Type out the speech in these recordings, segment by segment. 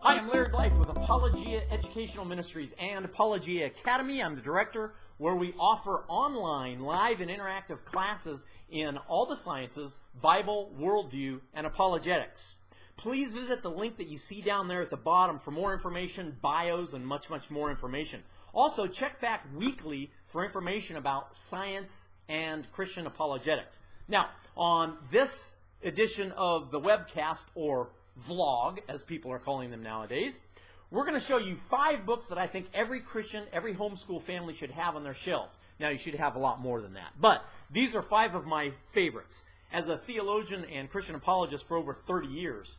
Hi, I'm Larry Blythe with Apologia Educational Ministries and Apologia Academy. I'm the director where we offer online, live, and interactive classes in all the sciences, Bible, worldview, and apologetics. Please visit the link that you see down there at the bottom for more information, bios, and much more information. Also, check back weekly for information about science and Christian apologetics. Now, on this edition of the Webcast, or vlog, as people are calling them nowadays, we're going to show you 5 books that I think every Christian, every homeschool family should have on their shelves. Now, you should have a lot more than that, but these are 5 of my favorites. As a theologian and Christian apologist for over 30 years,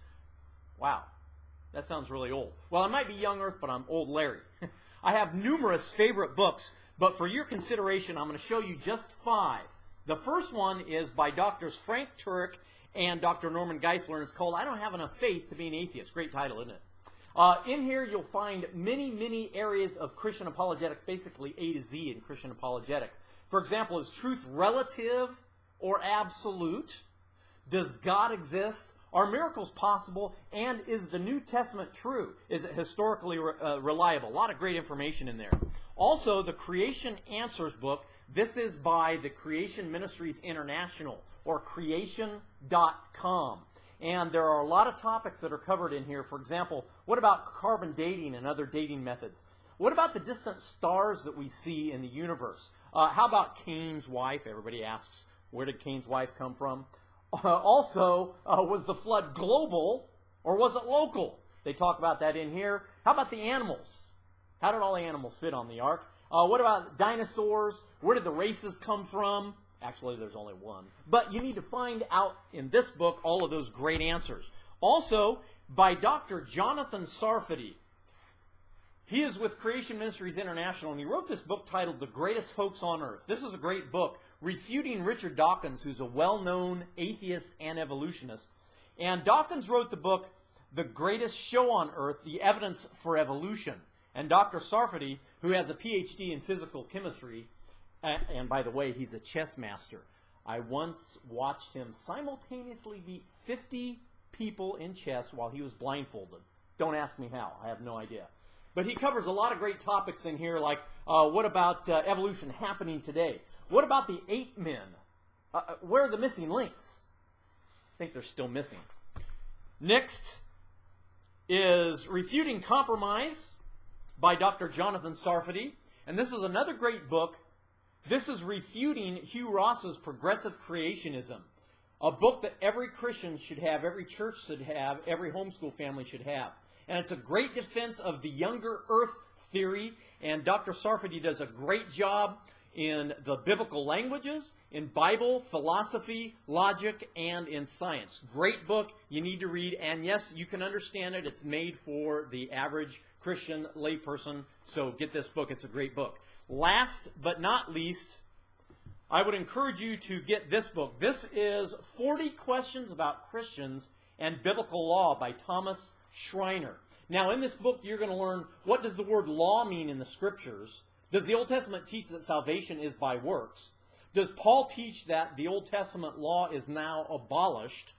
wow, that sounds really old. Well, I might be young Earth, but I'm old Larry. I have numerous favorite books, but for your consideration, I'm going to show you just 5. The first one is by Drs. Frank Turek and Dr. Norman Geisler, and it's called I Don't Have Enough Faith to Be an Atheist. Great title, isn't it? In here, you'll find many areas of Christian apologetics, basically A to Z in Christian apologetics. For example, is truth relative or absolute? Does God exist? Are miracles possible? And is the New Testament true? Is it historically reliable? A lot of great information in there. Also, the Creation Answers book. This is by the Creation Ministries International, or creation.com. And there are a lot of topics that are covered in here. For example, what about carbon dating and other dating methods? What about the distant stars that we see in the universe? How about Cain's wife? Everybody asks, where did Cain's wife come from? Also, was the flood global or was it local? They talk about that in here. How about the animals? How did all the animals fit on the ark? What about dinosaurs? Where did the races come from? Actually, there's only one. But you need to find out in this book all of those great answers. Also, by Dr. Jonathan Sarfati. He is with Creation Ministries International, and he wrote this book titled The Greatest Hoax on Earth. This is a great book, refuting Richard Dawkins, who's a well-known atheist and evolutionist. And Dawkins wrote the book, The Greatest Show on Earth, The Evidence for Evolution. And Dr. Sarfati, who has a PhD in physical chemistry, and by the way, he's a chess master. I once watched him simultaneously beat 50 people in chess while he was blindfolded. Don't ask me how. I have no idea. But he covers a lot of great topics in here, like what about evolution happening today? What about the ape men? Where are the missing links? I think they're still missing. Next is Refuting Compromise by Dr. Jonathan Sarfati. And this is another great book. This is refuting Hugh Ross's progressive creationism, a book that every Christian should have, every church should have, every homeschool family should have. And it's a great defense of the younger earth theory, and Dr. Sarfati does a great job in the biblical languages, in Bible, philosophy, logic, and in science. Great book you need to read, and yes, you can understand it. It's made for the average Christian layperson, so get this book. It's a great book. Last but not least, I would encourage you to get this book. This is 40 Questions About Christians and Biblical Law by Thomas Schreiner. Now, in this book, you're going to learn, what does the word law mean in the Scriptures? Does the Old Testament teach that salvation is by works? Does Paul teach that the Old Testament law is now abolished?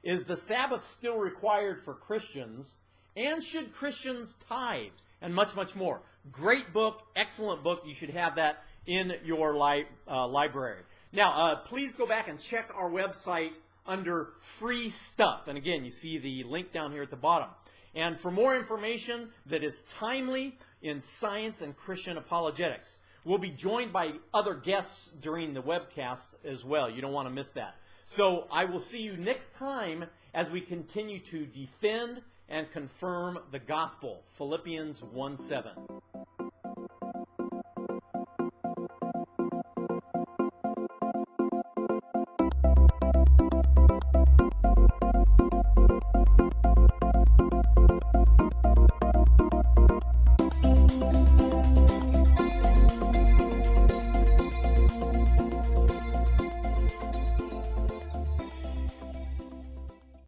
Is the Sabbath still required for Christians? And should Christians tithe? And much more. Great book, excellent book. You should have that in your library. Now, please go back and check our website under free stuff. And again, you see the link down here at the bottom. And for more information that is timely in science and Christian apologetics, we'll be joined by other guests during the webcast as well. You don't want to miss that. So I will see you next time as we continue to defend and confirm the gospel. Philippians 1:7.